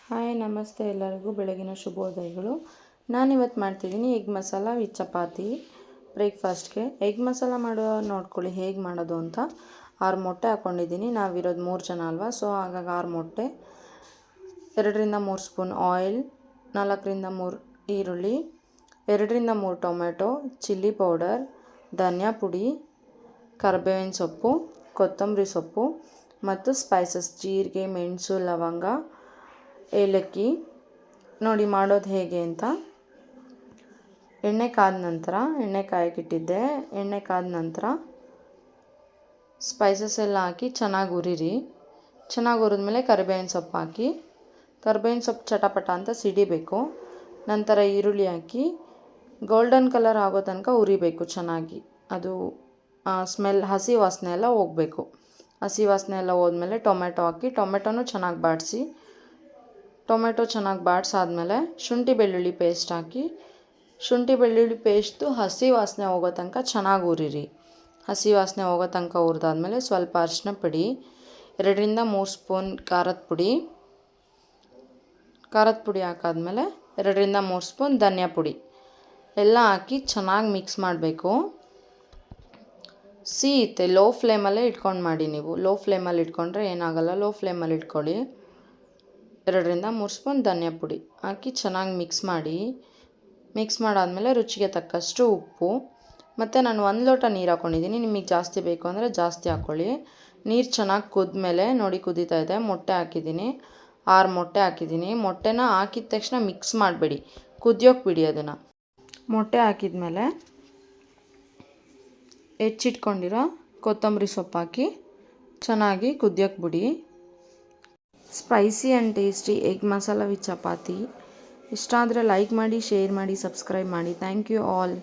Hi ನಮಸ್ತೆ ಎಲ್ಲರಿಗೂ ಬೆಳಗಿನ ಶುಭೋದಯಗಳು. ನಾನಿವತ್ತು ಮಾಡ್ತಿದ್ದೀನಿ ಎಗ್ ಮಸಾಲ ವಿತ್ ಚಪಾತಿ ಬ್ರೇಕ್ಫಾಸ್ಟ್ಗೆ. ಎಗ್ ಮಸಾಲ ನೋಡ್ಕೊಳ್ಳಿ ಹೇಗೆ ಮಾಡೋದು ಅಂತ. 6 ಮೊಟ್ಟೆ ಹಾಕ್ಕೊಂಡಿದ್ದೀನಿ. ನಾವಿರೋದು 3 ಜನ ಅಲ್ವಾ, ಸೊ ಹಾಗಾಗಿ 6 ಮೊಟ್ಟೆ, 2ರಿಂದ 3 ಸ್ಪೂನ್ ಆಯಿಲ್, 4ರಿಂದ 3 ಈರುಳ್ಳಿ, 2ರಿಂದ 3 ಟೊಮೆಟೊ, ಚಿಲ್ಲಿ ಪೌಡರ್, ಧನಿಯಾ ಪುಡಿ, ಕರಿಬೇವಿನ ಸೊಪ್ಪು, ಕೊತ್ತಂಬರಿ ಸೊಪ್ಪು ಮತ್ತು ಸ್ಪೈಸಸ್ ಜೀರಿಗೆ, ಮೆಣಸು, ಲವಂಗ, ಏಲಕ್ಕಿ. ನೋಡಿ ಮಾಡೋದು ಹೇಗೆ ಅಂತ. ಎಣ್ಣೆ ಕಾದ ನಂತರ ಎಣ್ಣೆ ಕಾಯಕ್ಕಿಟ್ಟಿದ್ದೆ. ಎಣ್ಣೆ ಕಾದ ನಂತರ ಸ್ಪೈಸಸ್ ಎಲ್ಲ ಹಾಕಿ ಚೆನ್ನಾಗಿ ಹುರಿರಿ. ಚೆನ್ನಾಗಿ ಹುರಿದ್ಮೇಲೆ ಕರಿಬೇವಿನ ಸೊಪ್ಪು ಹಾಕಿ. ಕರಿಬೇವಿನ ಸೊಪ್ಪು ಚಟಪಟ ಅಂತ ಸಿಡಿಬೇಕು. ನಂತರ ಈರುಳ್ಳಿ ಹಾಕಿ ಗೋಲ್ಡನ್ ಕಲರ್ ಆಗೋ ತನಕ ಹುರಿಬೇಕು ಚೆನ್ನಾಗಿ. ಅದು ಸ್ಮೆಲ್, ಹಸಿ ವಾಸನೆ ಎಲ್ಲ ಹೋಗಬೇಕು. ಹಸಿ ವಾಸನೆ ಎಲ್ಲ ಹೋದ್ಮೇಲೆ ಟೊಮೆಟೊ ಹಾಕಿ ಟೊಮೆಟೊನೂ ಚೆನ್ನಾಗಿ ಬಾಡಿಸಿ. ಟೊಮೆಟೊ ಚೆನ್ನಾಗಿ ಬಾಡಿಸಾದ್ಮೇಲೆ ಶುಂಠಿ ಬೆಳ್ಳುಳ್ಳಿ ಪೇಸ್ಟ್ ಹಾಕಿ. ಶುಂಠಿ ಬೆಳ್ಳುಳ್ಳಿ ಪೇಸ್ಟು ಹಸಿ ವಾಸನೆ ಹೋಗೋ ತನಕ ಚೆನ್ನಾಗಿ ಹುರಿರಿ. ಹಸಿ ವಾಸನೆ ಹೋಗೋ ತನಕ ಹುರಿದಾದ್ಮೇಲೆ ಸ್ವಲ್ಪ ಅರಿಶಿನ ಪುಡಿ, 2ರಿಂದ 3 ಸ್ಪೂನ್ ಖಾರದ ಪುಡಿ ಹಾಕಾದ್ಮೇಲೆ 2ರಿಂದ 3 ಸ್ಪೂನ್ ಧನಿಯಾ ಪುಡಿ ಎಲ್ಲ ಹಾಕಿ ಚೆನ್ನಾಗಿ ಮಿಕ್ಸ್ ಮಾಡಬೇಕು. ಸಿಹಿತೆ ಲೋ ಫ್ಲೇಮಲ್ಲೇ ಇಟ್ಕೊಂಡು ಮಾಡಿ. ನೀವು ಲೋ ಫ್ಲೇಮಲ್ಲಿ ಇಟ್ಕೊಂಡ್ರೆ ಏನಾಗಲ್ಲ. ಲೋ ಫ್ಲೇಮಲ್ಲಿ ಇಟ್ಕೊಳ್ಳಿ. 2ರಿಂದ 3 ಸ್ಪೂನ್ ಧನಿಯಾ ಪುಡಿ ಹಾಕಿ ಚೆನ್ನಾಗಿ ಮಿಕ್ಸ್ ಮಾಡಿ. ಮಿಕ್ಸ್ ಮಾಡಾದಮೇಲೆ ರುಚಿಗೆ ತಕ್ಕಷ್ಟು ಉಪ್ಪು, ಮತ್ತು ನಾನು 1 ಲೋಟ ನೀರು ಹಾಕ್ಕೊಂಡಿದ್ದೀನಿ. ನಿಮಗೆ ಜಾಸ್ತಿ ಬೇಕು ಅಂದರೆ ಜಾಸ್ತಿ ಹಾಕ್ಕೊಳ್ಳಿ. ನೀರು ಚೆನ್ನಾಗಿ ಕುದ್ಮೇಲೆ ನೋಡಿ ಕುದೀತಾ ಇದೆ. ಮೊಟ್ಟೆ ಹಾಕಿದ್ದೀನಿ. 6 ಮೊಟ್ಟೆ ಹಾಕಿದ್ದೀನಿ. ಮೊಟ್ಟೆನ ಹಾಕಿದ ತಕ್ಷಣ ಮಿಕ್ಸ್ ಮಾಡಬೇಡಿ, ಕುದಿಯೋಕೆ ಬಿಡಿ ಅದನ್ನು. ಮೊಟ್ಟೆ ಹಾಕಿದ್ಮೇಲೆ ಹೆಚ್ಚಿಟ್ಕೊಂಡಿರೋ ಕೊತ್ತಂಬರಿ ಸೊಪ್ಪು ಹಾಕಿ ಚೆನ್ನಾಗಿ ಕುದಿಯೋಕೆ ಬಿಡಿ. Spicy and tasty egg masala with chapati ಇಷ್ಟ ಆದರೆ ಲೈಕ್ ಮಾಡಿ, ಶೇರ್ ಮಾಡಿ, ಸಬ್ಸ್ಕ್ರೈಬ್ ಮಾಡಿ. Thank you all.